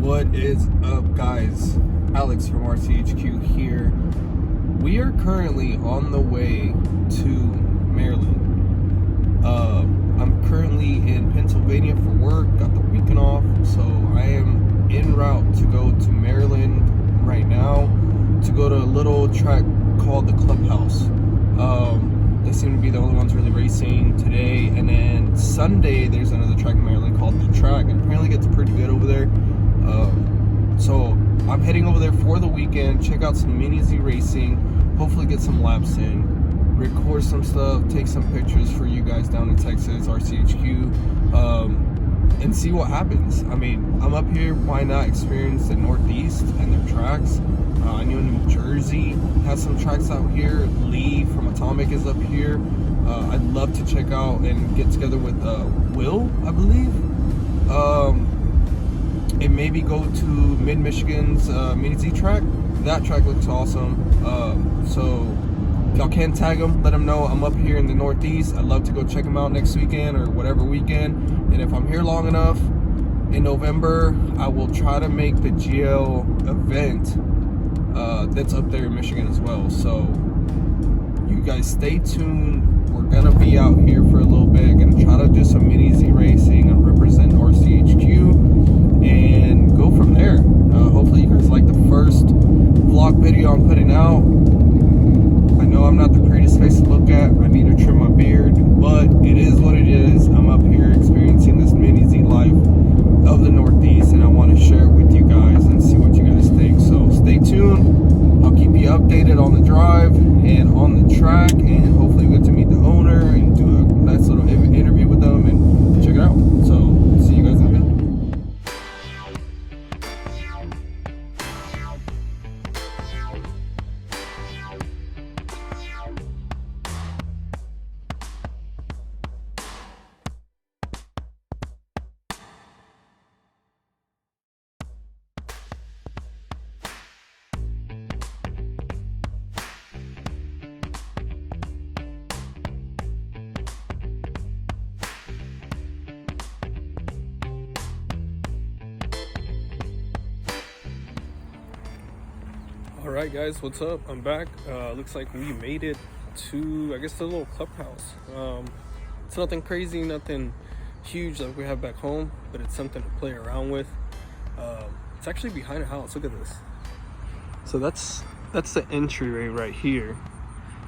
What is up, guys? Alex from RCHQ here. We are currently on the way to Maryland. I'm currently in Pennsylvania for work, got the weekend off, so I am en route to go to Maryland right now to go to a little track called the Clubhouse. They seem to be the only ones really racing today, and then Sunday there's another track in Maryland called the Track, and apparently it gets pretty good over there. So I'm heading over there for the weekend, check out some Mini Z racing, hopefully get some laps in, record some stuff, take some pictures for you guys down in Texas, RCHQ, and see what happens. I mean, I'm up here, why not experience the Northeast and their tracks? I know New Jersey has some tracks out here. Lee from Atomic is up here. I'd love to check out and get together with Will, I believe. And maybe go to Mid-Michigan's Mini Z track. That track looks awesome. So y'all can tag them, let them know I'm up here in the Northeast. I'd love to go check them out next weekend or whatever weekend. And if I'm here long enough in November, I will try to make the GL event that's up there in Michigan as well. So you guys stay tuned. We're gonna be out here for a little bit, gonna try to do some Mini Z racing and represent RCHQ and go from there. Hopefully you guys like the first vlog video I'm putting out. I know I'm not the prettiest face to look at. I need to trim my beard, but it is what it is. I'm up here experiencing this Mini Z life of the Northeast, and I want to share it with you guys and see what you guys think. So stay tuned. I'll keep you updated on the drive and on the track, and hopefully we get to meet the owner and do a nice little interview with them and check it out. So see you guys in a minute. Alright guys, what's up? I'm back. Looks like we made it to, I guess, the little clubhouse. It's nothing crazy, nothing huge like we have back home, but it's something to play around with. It's actually behind a house. Look at this. So that's the entryway right here.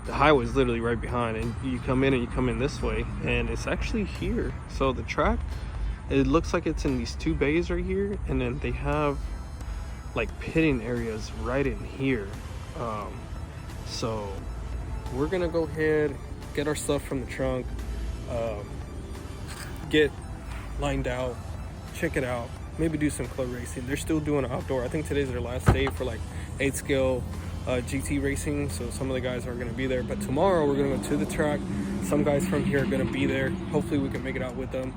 The highway is literally right behind, and you come in and you come in this way, and it's actually here. So the track, it looks like it's in these two bays right here, and then they have like pitting areas right in here. So we're gonna go ahead, get our stuff from the trunk, get lined out, check it out, maybe do some club racing. They're still doing outdoor. I think today's their last day for like 8 scale GT racing, so some of the guys aren't gonna be there, but tomorrow we're gonna go to the track. Some guys from here are gonna be there. Hopefully we can make it out with them,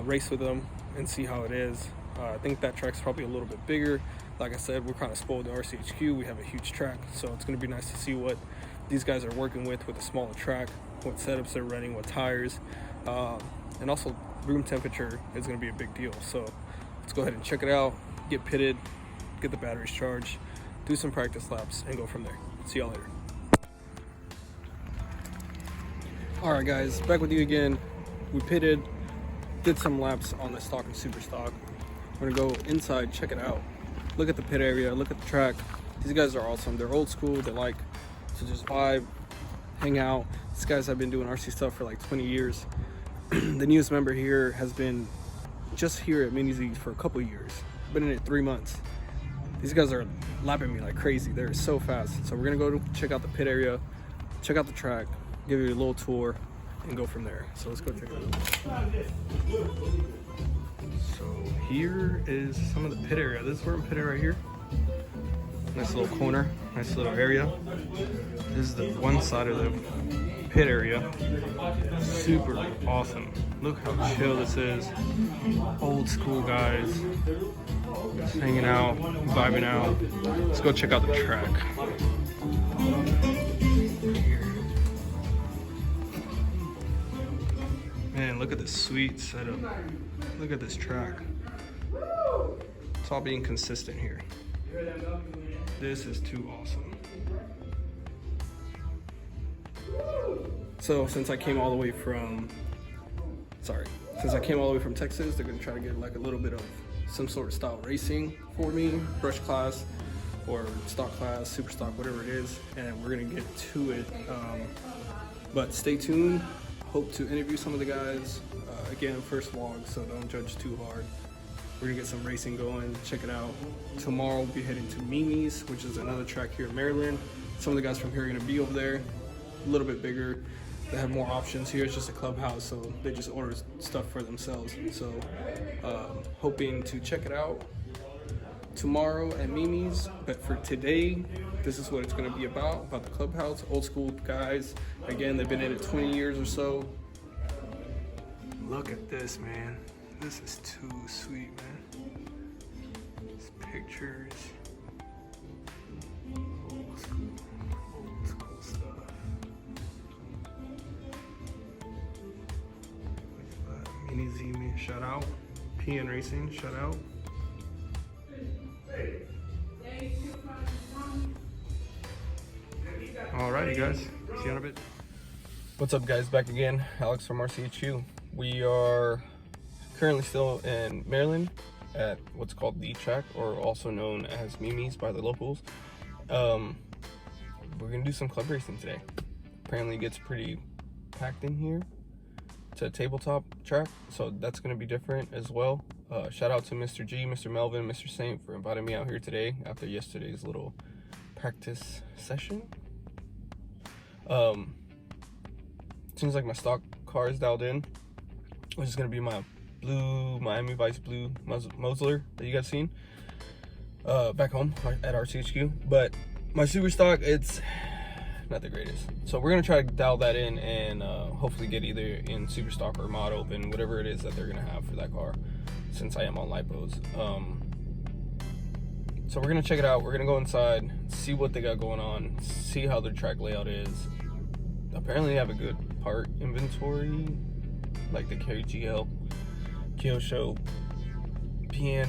race with them and see how it is. I think that track's probably a little bit bigger. Like I said, we're kind of spoiled at RCHQ. We have a huge track, so it's going to be nice to see what these guys are working with a smaller track, what setups they're running, what tires, and also room temperature is going to be a big deal. So let's go ahead and check it out, get pitted, get the batteries charged, do some practice laps, and go from there. See y'all later. All right, guys, back with you again. We pitted, did some laps on the stock and super stock. We're gonna go inside, check it out, look at the pit area, look at the track. These guys are awesome. They're old school. They like to just vibe, hang out. These guys have been doing RC stuff for like 20 years. The newest member here has been just here at Mini Z for a couple years. Been in it 3 months. These guys are lapping me like crazy. They're so fast. So we're gonna go check out the pit area, check out the track, give you a little tour, and go from there. So let's go check it out. So here is some of the pit area. This is where I'm pitting right here. Nice little corner, nice little area. This is the one side of the pit area. Super awesome. Look how chill this is. Old school guys. Just hanging out, vibing out. Let's go check out the track. Man, look at this sweet setup. Look at this track. It's about being consistent here. This is too awesome. So since I came all the way from Texas, they're gonna try to get like a little bit of some sort of style racing for me, brush class or stock class, super stock, whatever it is, and we're gonna get to it. But stay tuned. Hope to interview some of the guys. Again, first vlog, so don't judge too hard. We're gonna get some racing going. Check it out. Tomorrow we'll be heading to Mimi's, which is another track here in Maryland. Some of the guys from here are gonna be over there, a little bit bigger. They have more options here. It's just a clubhouse, so they just order stuff for themselves. So hoping to check it out tomorrow at Mimi's. But for today, this is what it's gonna be about the clubhouse. Old school guys. Again, they've been in it 20 years or so. Look at this, man. This is too sweet, man. These pictures. Old school stuff. Mini Z, me, shout out. PN Racing, shout out. Alrighty, guys. See you in a bit. What's up, guys? Back again. Alex from RCHU. We are currently still in Maryland at what's called the track, or also known as Mimi's by the locals. We're gonna do some club racing today. Apparently it gets pretty packed in here. It's a tabletop track, so that's gonna be different as well. Shout out to Mr. G, Mr. Melvin, Mr. Saint for inviting me out here today after yesterday's little practice session. Seems like my stock car is dialed in, which is gonna be my blue Miami Vice blue Mosler that you guys seen back home at RCHQ. But my super stock, it's not the greatest, so we're gonna try to dial that in and hopefully get either in super stock or mod open, whatever it is that they're gonna have for that car, since I am on lipos. So we're gonna check it out. We're gonna go inside, see what they got going on, see how their track layout is. Apparently they have a good part inventory, like the Carry GL, Kyosho, PN,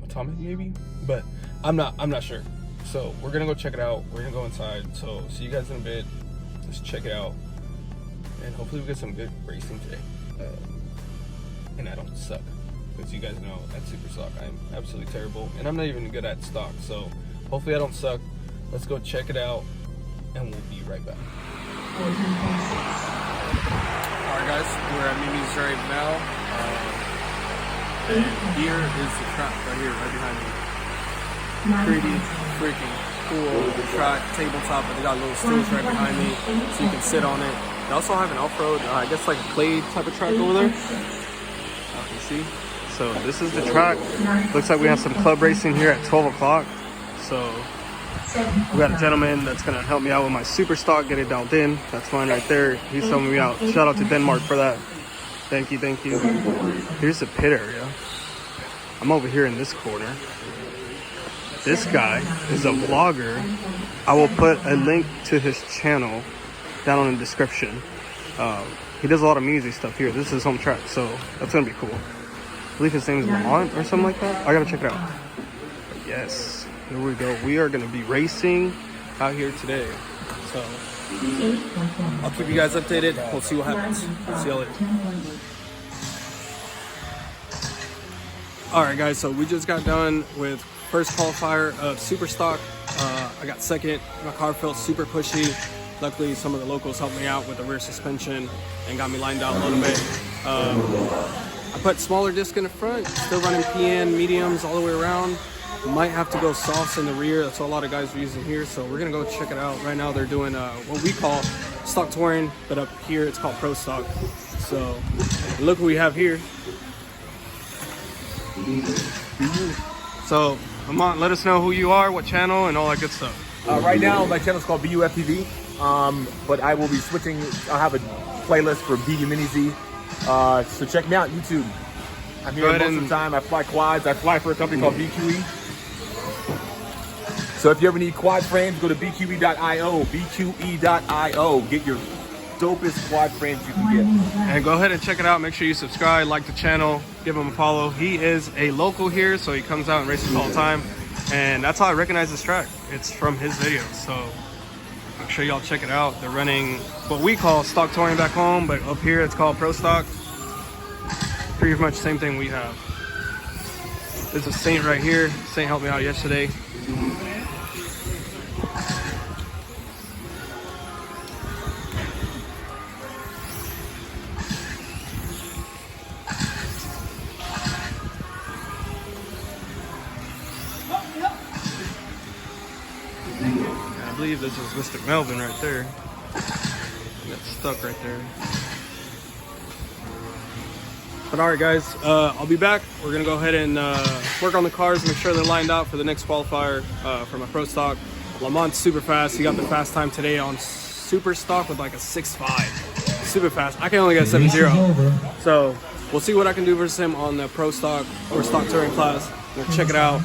Atomic maybe, but I'm not sure. So we're gonna go check it out. We're gonna go inside. So see you guys in a bit. Let's check it out, and hopefully we get some good racing today. And I don't suck, because you guys know at super stock I'm absolutely terrible, and I'm not even good at stock. So hopefully I don't suck. Let's go check it out, and we'll be right back. Alright guys, we're at Mimi's right now, and here is the track right here, right behind me. Pretty freaking cool track, tabletop, but they got little stools right behind me, so you can sit on it. They also have an off-road, I guess like a clay type of track over there. You can see. So this is the track. Looks like we have some club racing here at 12 o'clock. So we got a gentleman that's gonna help me out with my super stock, get it dialed in. That's mine right there. He's helping me out. Shout out to Denmark for that. Thank you, thank you. Here's the pit area. I'm over here in this corner. This guy is a vlogger. I will put a link to his channel down in the description. He does a lot of music stuff here. This is his home track, so that's gonna be cool. I believe his name is Lamont or something like that. I gotta check it out. But yes. Here we go. We are going to be racing out here today. So I'll keep you guys updated. We'll see what happens. See y'all later. Alright guys, so we just got done with first qualifier of super stock. I got second. My car felt super pushy. Luckily some of the locals helped me out with the rear suspension and got me lined out a little bit. I put smaller disc in the front, still running PN mediums all the way around. Might have to go softs in the rear. That's what a lot of guys are using here. So we're gonna go check it out. Right now they're doing what we call stock touring, but up here it's called pro stock. So look what we have here. So Lamont, let us know who you are, what channel, and all that good stuff. Right now my channel is called BUFTV, but I will be switching. I'll have a playlist for BU Mini Z. So check me out, YouTube. I'm here most of the time. I fly quads. I fly for a company called BQE. So if you ever need quad frames, go to bqe.io, bqe.io. Get your dopest quad frames you can get. And go ahead and check it out. Make sure you subscribe, like the channel, give him a follow. He is a local here, so he comes out and races all the time. And that's how I recognize this track. It's from his videos. So make sure y'all check it out. They're running what we call stock touring back home, but up here it's called pro stock. Pretty much the same thing we have. There's a Saint right here. Saint helped me out yesterday. I believe this is Mr. Melvin right there. Got stuck right there. But all right, guys, I'll be back. We're gonna go ahead and work on the cars, make sure they're lined out for the next qualifier for my pro stock. Lamont's super fast. He got the fast time today on super stock with like a 6.5. Super fast. I can only get 7.0. So we'll see what I can do versus him on the pro stock or stock touring class. We'll check it out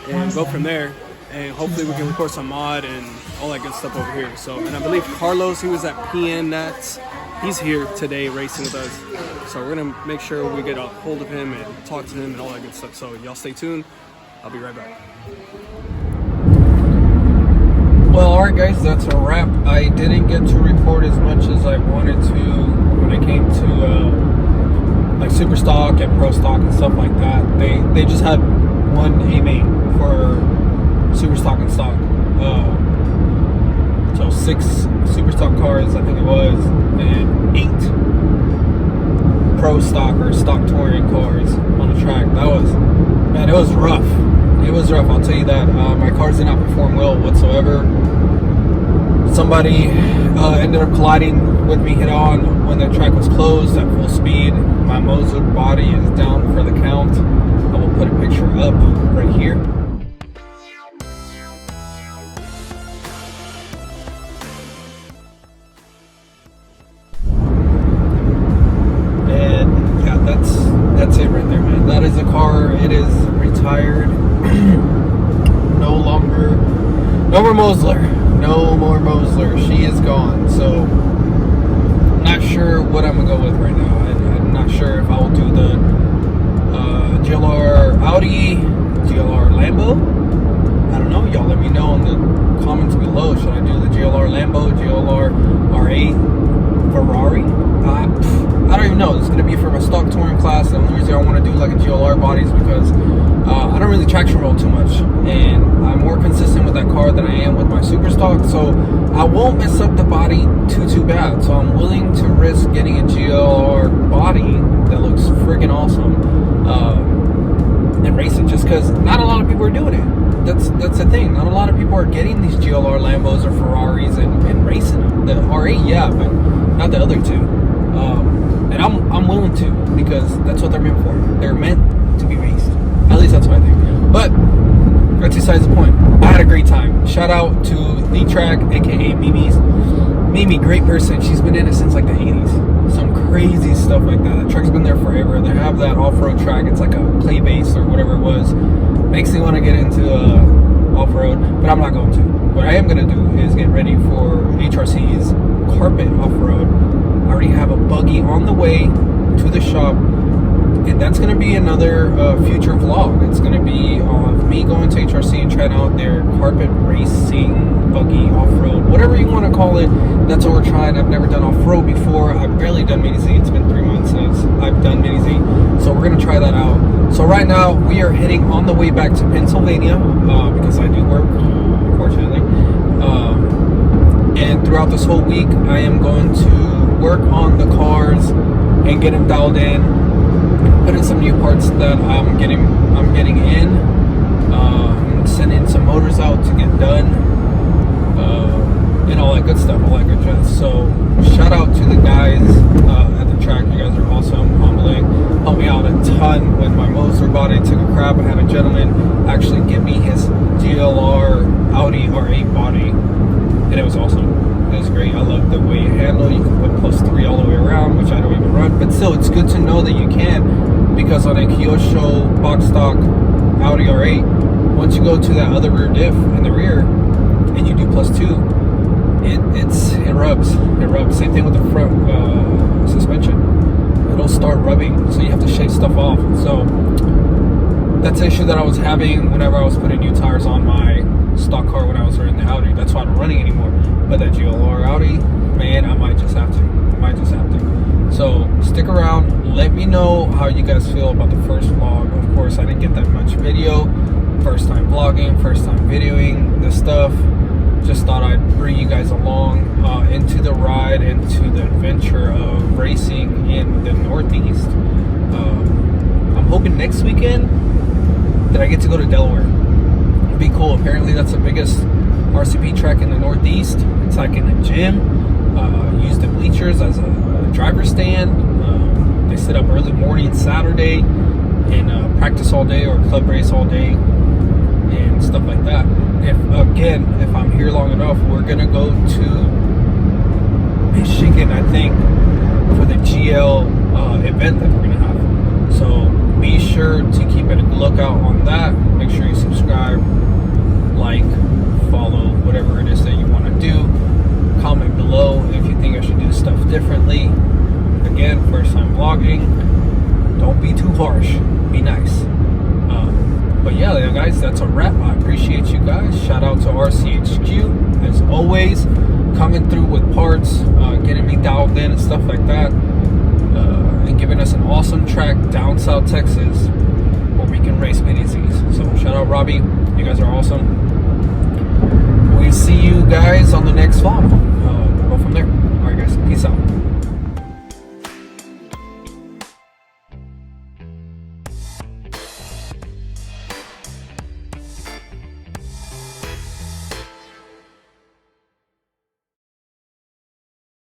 and go from there. And hopefully we can record some mod and all that good stuff over here. So, and I believe Carlos, he was at PN Nats. He's here today racing with us. So we're gonna make sure we get a hold of him and talk to him and all that good stuff. So y'all stay tuned. I'll be right back. Well, all right, guys, that's a wrap. I didn't get to record as much as I wanted to when it came to like super stock and pro stock and stuff like that. They just had one A-main for super stock and stock. So 6 super stock cars, I think it was, and 8 pro stock or stock touring cars on the track. That was, man, it was rough. It was rough, I'll tell you that. My cars did not perform well whatsoever. Somebody ended up colliding with me head on when the track was closed at full speed. My Moser body is down for the count. I will put a picture up right here. That's it right there, man. That is a car. It is retired. No more Mosler. No more Mosler. She is gone. So, not sure what I'm gonna go with right now. I'm not sure if I will do the GLR Audi, GLR Lambo. I don't know. Y'all let me know in the comments below. Should I do the GLR Lambo, GLR R8, Ferrari? I don't even know. It's going to be for my stock touring class. The only reason I want to do like a GLR body is because I don't really traction roll too much, and I'm more consistent with that car than I am with my super stock, so I won't mess up the body too bad. So I'm willing to risk getting a GLR body that looks freaking awesome and race it, just because not a lot of people are doing it. That's the thing. Not a lot of people are getting these GLR Lambos or Ferraris and racing them. The R8, yeah, but not the other two. And I'm willing to, because that's what they're meant for. They're meant to be raced. At least that's what I think. But that's besides the point. I had a great time. Shout out to the track, aka Mimi's. Mimi, great person. She's been in it since like the 80s. Some crazy stuff like that. The track's been there forever. They have that off-road track. It's like a clay base or whatever it was. Makes me want to get into off-road, but I'm not going to. What I am going to do is get ready for HRC's carpet off-road. I already have a buggy on the way to the shop, and that's going to be another future vlog. It's going to be of me going to HRC and trying out their carpet racing buggy off-road, whatever you want to call it. That's what we're trying. I've never done off-road before. I've barely done Mini Z. It's been 3 months since I've done Mini Z, so we're going to try that out. So right now we are heading on the way back to Pennsylvania because I do work, unfortunately. And throughout this whole week, I am going to work on the cars and get them dialed in, put in some new parts that I'm getting in, send in some motors out to get done, and all that good stuff, all that good jazz. So shout out to the guys at the track. You guys are awesome, humbling, helped me out a ton with my Moser body. Took a crap. I had a gentleman actually give me his GLR Audi R8 body, and it was awesome. It was great. I love the way it handled. You can put +3 all the way around, which I don't even run, but still, it's good to know that you can, because on a Kyosho box stock Audi R8, once you go to that other rear diff in the rear and you do +2, it rubs. It rubs. Same thing with the front suspension. It'll start rubbing, so you have to shake stuff off. So that's the issue that I was having whenever I was putting new tires on my stock car when I was running the Audi. That's why I'm not running anymore. But that GLR Audi, man, I might just have to. So stick around. Let me know how you guys feel about the first vlog. Of course, I didn't get that much video. First time vlogging, first time videoing this stuff. Just thought I'd bring you guys along into the ride, into the adventure of racing in the Northeast. I'm hoping next weekend that I get to go to Delaware. It'd be cool. Apparently that's the biggest RCP track in the Northeast. It's like in a gym. Use the bleachers as a driver's stand. They sit up early morning Saturday and practice all day or club race all day and stuff like that. If I'm here long enough, we're gonna go to Michigan, I think, for the GL event that we're gonna have. So be sure to keep a lookout on that. Make sure you subscribe, like, follow, whatever it is that you want to do. Comment below if you think I should do stuff differently. Again, first time vlogging. Don't be too harsh. Be nice. But yeah, guys, that's a wrap. I appreciate you guys. Shout out to RCHQ as always, coming through with parts, getting me dialed in and stuff like that, and giving us an awesome track down South Texas where we can race mini Z's. So shout out Robbie, you guys are awesome. We see you guys on the next vlog. We'll go from there. All right, guys, peace out.